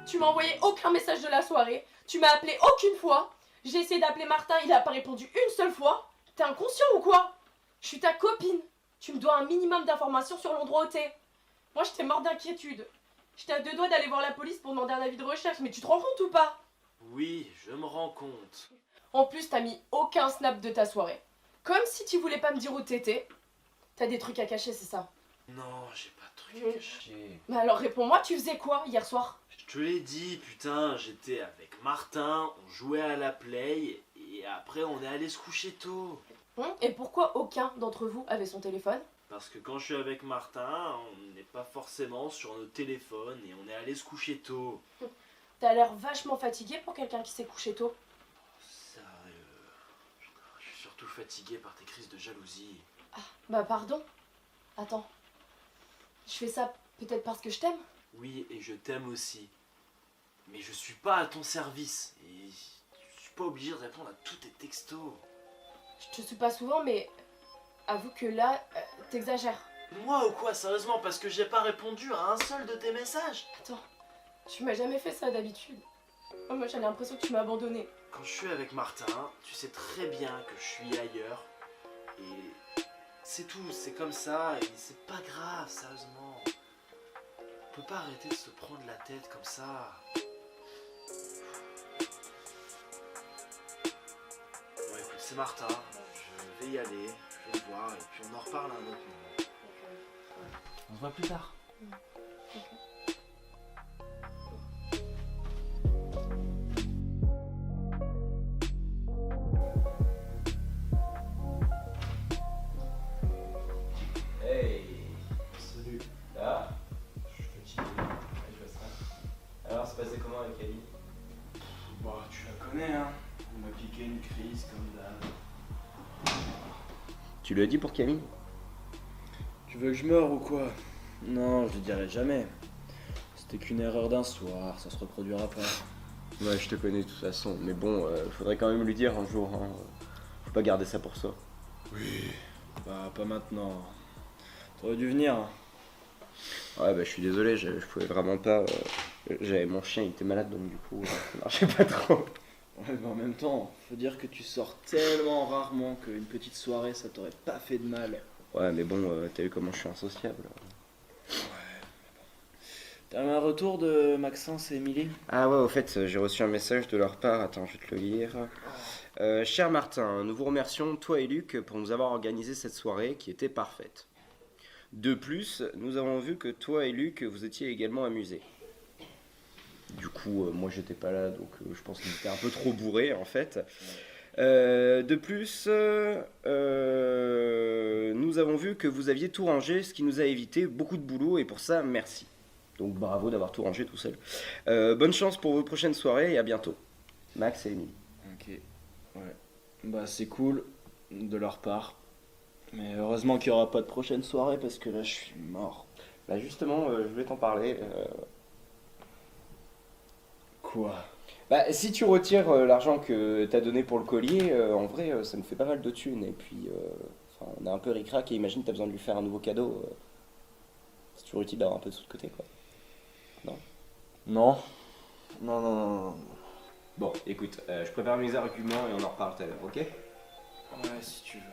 Tu m'as envoyé aucun message de la soirée. Tu m'as appelé aucune fois. J'ai essayé d'appeler Martin, il a pas répondu une seule fois. T'es inconscient ou quoi? Je suis ta copine. Tu me dois un minimum d'informations sur l'endroit où t'es. Moi, j'étais morte d'inquiétude. J'étais à 2 doigts d'aller voir la police pour demander un avis de recherche, mais tu te rends compte ou pas? Oui, je me rends compte. En plus, t'as mis aucun snap de ta soirée. Comme si tu voulais pas me dire où t'étais. T'as des trucs à cacher, c'est ça? Non, j'ai pas de truc à cacher. Mais alors réponds-moi, tu faisais quoi hier soir? Je te l'ai dit, putain, j'étais avec Martin, on jouait à la play, et après on est allé se coucher tôt. Et pourquoi aucun d'entre vous avait son téléphone? Parce que quand je suis avec Martin, on n'est pas forcément sur nos téléphones et on est allé se coucher tôt. T'as l'air vachement fatigué pour quelqu'un qui s'est couché tôt. Sérieux, je suis surtout fatigué par tes crises de jalousie. Ah, bah pardon. Attends. Je fais ça peut-être parce que je t'aime? Oui, et je t'aime aussi. Mais je suis pas à ton service. Et je suis pas obligé de répondre à tous tes textos. Je te suis pas souvent, mais avoue que là, t'exagères. Moi ou quoi, sérieusement, parce que j'ai pas répondu à un seul de tes messages. Attends, tu m'as jamais fait ça d'habitude. Oh, moi j'ai l'impression que tu m'as abandonné. Quand je suis avec Martin, tu sais très bien que je suis ailleurs. Et c'est tout, c'est comme ça, et c'est pas grave, sérieusement. On peut pas arrêter de se prendre la tête comme ça. Bon écoute, c'est Martin, je vais y aller, je vais le voir, et puis on en reparle à un autre moment. On se voit plus tard. Hey, salut. Ah, je suis fatigué. Ouais, je vois ça. Alors, c'est passé comment avec Ali? Bah, tu la connais, hein. On m'a piqué une crise comme d'hab. Tu lui as dit pour Camille? Tu veux que je meure ou quoi? Non, je le dirai jamais. C'était qu'une erreur d'un soir, ça se reproduira pas. Ouais, je te connais de toute façon, mais bon, faudrait quand même lui dire un jour, hein. Faut pas garder ça pour soi. Oui, bah pas maintenant. T'aurais dû venir. Ouais, bah je suis désolé, je pouvais vraiment pas. J'avais mon chien, il était malade, donc du coup, ça marchait pas trop. Ouais, mais en même temps, faut dire que tu sors tellement rarement qu'une petite soirée, ça t'aurait pas fait de mal. Ouais, mais bon, t'as vu comment je suis insociable. T'as eu un retour de Maxence et Émilie? Ah ouais, au fait, j'ai reçu un message de leur part, attends, je vais te le lire. Cher Martin, nous vous remercions, toi et Luc, pour nous avoir organisé cette soirée qui était parfaite. De plus, nous avons vu que toi et Luc, vous étiez également amusés. Du coup, moi j'étais pas là, donc je pense qu'il était un peu trop bourré en fait. De plus, nous avons vu que vous aviez tout rangé, ce qui nous a évité beaucoup de boulot, et pour ça, merci. Donc bravo d'avoir tout rangé tout seul. Bonne chance pour vos prochaines soirées et à bientôt. Max et Émilie. Ok, ouais. Bah c'est cool de leur part. Mais heureusement qu'il n'y aura pas de prochaine soirée parce que là je suis mort. Bah justement, je voulais t'en parler. Quoi? Bah si tu retires l'argent que t'as donné pour le collier, en vrai ça nous fait pas mal de thunes. Et puis on a un peu ric-rac et imagine t'as besoin de lui faire un nouveau cadeau. C'est toujours utile d'avoir un peu de sous de côté quoi. Non? Non. Non, non, non, non. Bon, écoute, je prépare mes arguments et on en reparle tout à l'heure, ok? Ouais, si tu veux.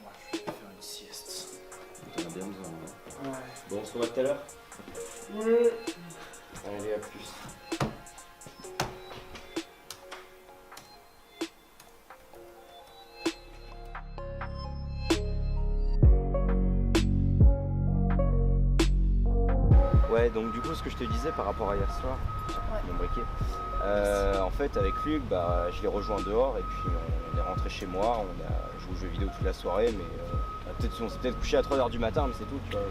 Moi je vais faire une sieste. T'en as bien besoin, hein. Ouais. Bon, on se revoit tout à l'heure? Ouais. Allez, à plus. Ouais, donc du coup, ce que je te disais par rapport à hier soir, mon briquet, en fait, avec Luc, bah, je l'ai rejoint dehors et puis on est rentré chez moi, on a joué aux jeux vidéo toute la soirée, mais on s'est peut-être couché à 3h du matin, mais c'est tout, tu vois.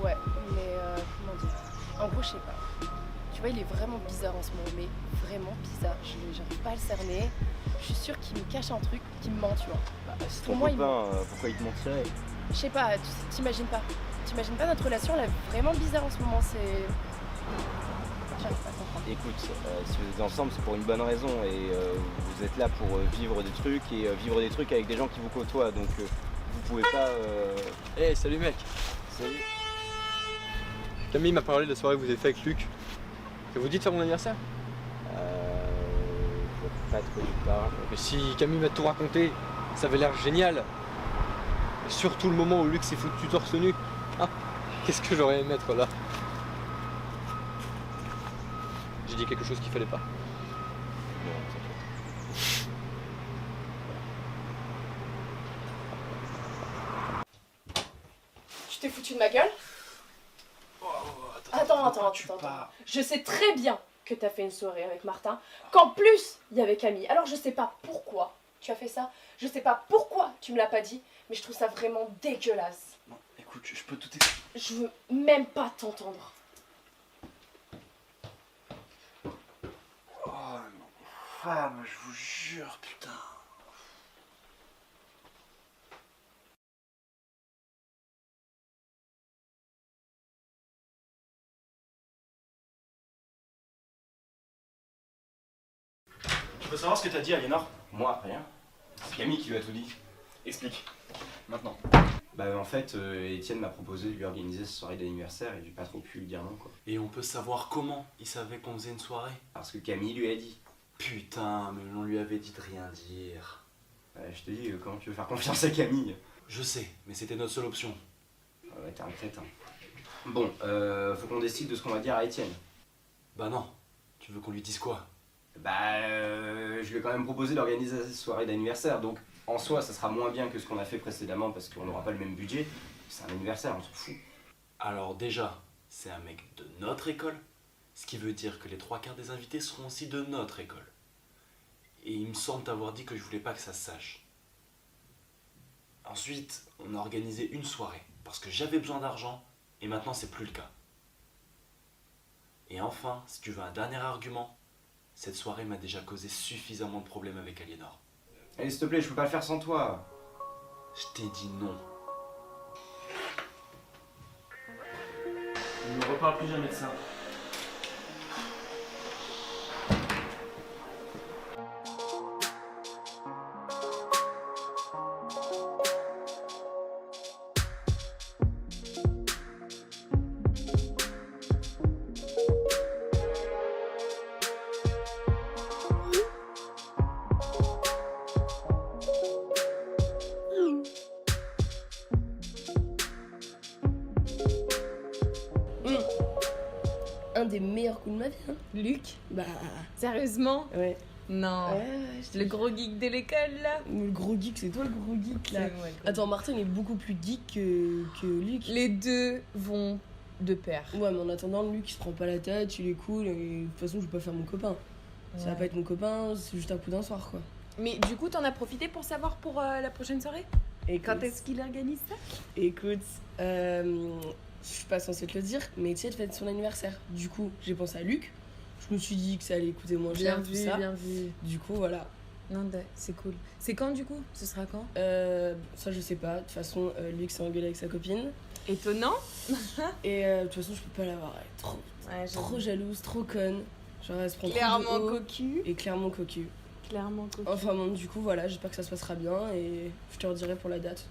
Ouais, mais comment dire? En gros, je sais pas. Tu vois, il est vraiment bizarre en ce moment, mais vraiment bizarre. J'arrive pas à le cerner. Je suis sûre qu'il me cache un truc, qu'il me ment, tu vois. Bah, c'est Pour ton moi, il copain, pourquoi il te mentirait? Je sais pas, t'imagines pas. T'imagines pas notre relation, elle est vraiment bizarre en ce moment, c'est... J'arrive pas à comprendre. Écoute, si vous êtes ensemble, c'est pour une bonne raison et vous êtes là pour vivre des trucs et vivre des trucs avec des gens qui vous côtoient, donc vous pouvez pas... Hey, salut mec. Salut. Camille m'a parlé de la soirée que vous avez fait avec Luc. Ça vous dit de faire mon anniversaire? Je vois pas de quoi tu parles. Mais si Camille m'a tout raconté, ça avait l'air génial. Et surtout le moment où Luc s'est foutu torse nu. Ah, qu'est-ce que j'aurais aimé être là? J'ai dit quelque chose qu'il fallait pas. Non, t'inquiète. Tu t'es foutu de ma gueule? Attends. Je sais très bien que t'as fait une soirée avec Martin, qu'en plus, il y avait Camille. Alors je sais pas pourquoi tu as fait ça, je sais pas pourquoi tu me l'as pas dit, mais je trouve ça vraiment dégueulasse. Non, écoute, je peux tout expliquer. Je veux même pas t'entendre. Oh non, femme, je vous jure, putain. Je veux savoir ce que t'as dit, Aliénor. Moi, rien. C'est Camille qui lui a tout dit. Explique. Maintenant. Bah en fait, Étienne m'a proposé de lui organiser cette soirée d'anniversaire et j'ai pas trop pu lui dire non quoi. Et on peut savoir comment il savait qu'on faisait une soirée? Parce que Camille lui a dit. Putain, mais on lui avait dit de rien dire. Je te dis, comment tu veux faire confiance à Camille? Je sais, mais c'était notre seule option. Ouais, t'es un crétin. Bon, faut qu'on décide de ce qu'on va dire à Étienne. Bah non, tu veux qu'on lui dise quoi? Je lui ai quand même proposé d'organiser cette soirée d'anniversaire, donc en soi ça sera moins bien que ce qu'on a fait précédemment parce qu'on n'aura pas le même budget. C'est un anniversaire, on s'en fout. Alors déjà, c'est un mec de notre école, ce qui veut dire que les 3/4 des invités seront aussi de notre école. Et il me semble t'avoir dit que je voulais pas que ça se sache. Ensuite, on a organisé une soirée, parce que j'avais besoin d'argent, et maintenant c'est plus le cas. Et enfin, si tu veux un dernier argument, cette soirée m'a déjà causé suffisamment de problèmes avec Aliénor. Allez s'il te plaît, je peux pas le faire sans toi. Je t'ai dit non. On ne reparle plus jamais de ça. Un des meilleurs coups de ma vie, hein. Luc? Bah, Sérieusement? ouais. Non. Ouais, Le gros geek de l'école là? Le gros geek, c'est toi le gros geek là. C'est moi, le gros Attends, Martin il est beaucoup plus geek que Luc. Les deux vont de pair. Ouais, mais en attendant, Luc il se prend pas la tête, il est cool, et de toute façon, je vais pas faire mon copain. Ça va Ouais. pas être mon copain, c'est juste un coup d'un soir quoi. Mais du coup, t'en as profité pour savoir pour la prochaine soirée? Et Quand est-ce qu'il organise ça? Écoute, je suis pas censée te le dire, mais Étienne fête son anniversaire. Du coup, j'ai pensé à Luc. Je me suis dit que ça allait coûter moins cher, tout ça. bien vu. Du coup, voilà. Non, c'est cool. C'est quand du coup? Ce sera quand? Ça, je sais pas. De toute façon, Luc s'est engueulé avec sa copine. Étonnant. Et de toute façon, je peux pas l'avoir. Elle est trop jalouse, trop conne. Genre, elle se prend trop de Clairement haut. cocu. Et clairement cocu. Clairement cocu. Enfin bon, du coup, voilà, j'espère que ça se passera bien et je te redirai pour la date.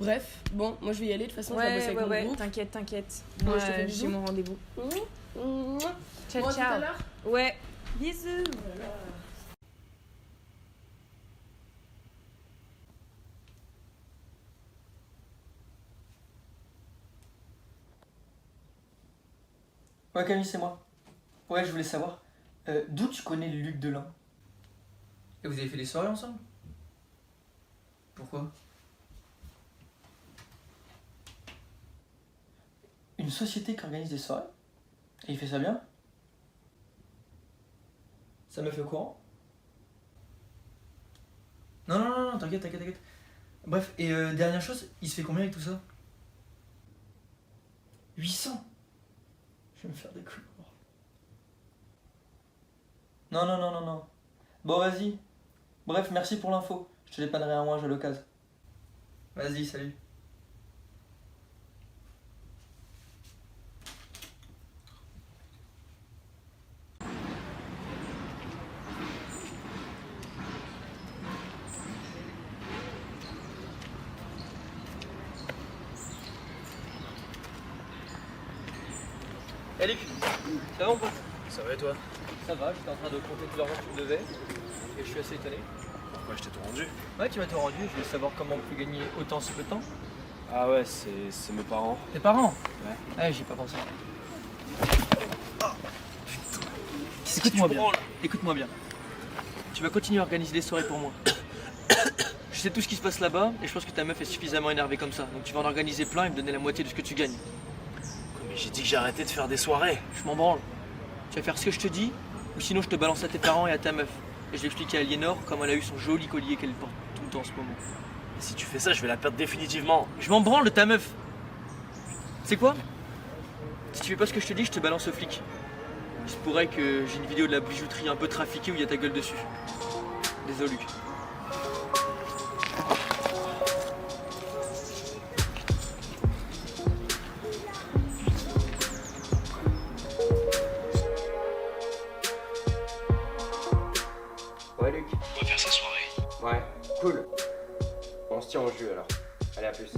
Bref, bon, moi je vais y aller, de toute façon, je vais bosser avec mon groupe. T'inquiète. Moi, Moi, je te fais des j'ai bisous. mon rendez-vous. Ciao, Bon, à tout à ciao. l'heure. Ouais. Bisous. Ouais Camille, c'est moi. Ouais, je voulais savoir, d'où tu connais Luc Delin? Et vous avez fait des soirées ensemble? Pourquoi? Une société qui organise des soirées? Et il fait ça bien? Ça me fait au courant? Non, t'inquiète. Bref, et dernière chose, il se fait combien avec tout ça? 800? Je vais me faire des coups. Non. Bon, vas-y. Bref, merci pour l'info. Je te dépannerai un mois à l'occasion. Vas-y, salut. Eh Luc, ça va ou pas? Ça va et toi? Ça va, j'étais en train de compter tout l'argent que tu me devais. Et je suis assez étonné. Pourquoi je t'ai tout rendu? Ouais, tu m'as tout rendu, je voulais savoir comment on peut gagner autant en si peu de temps. Ah ouais, c'est mes parents. Tes parents? Ouais. Ouais, j'y ai pas pensé. Écoute-moi bien. Écoute-moi bien. Tu vas continuer à organiser des soirées pour moi. Je sais tout ce qui se passe là-bas et je pense que ta meuf est suffisamment énervée comme ça. Donc tu vas en organiser plein et me donner la moitié de ce que tu gagnes. Mais j'ai dit que j'arrêtais de faire des soirées. Je m'en branle. Tu vas faire ce que je te dis ou sinon je te balance à tes parents et à ta meuf. Et je vais expliquer à Aliénor comment elle a eu son joli collier qu'elle porte tout le temps en ce moment. Et si tu fais ça, je vais la perdre définitivement. Je m'en branle de ta meuf. C'est quoi? Si tu fais pas ce que je te dis, je te balance au flic. Il se pourrait que j'ai une vidéo de la bijouterie un peu trafiquée où il y a ta gueule dessus. Désolé Luc. Ouais, Luc. On va faire sa soirée. Ouais, cool. On se tient au jus alors. Allez, à plus.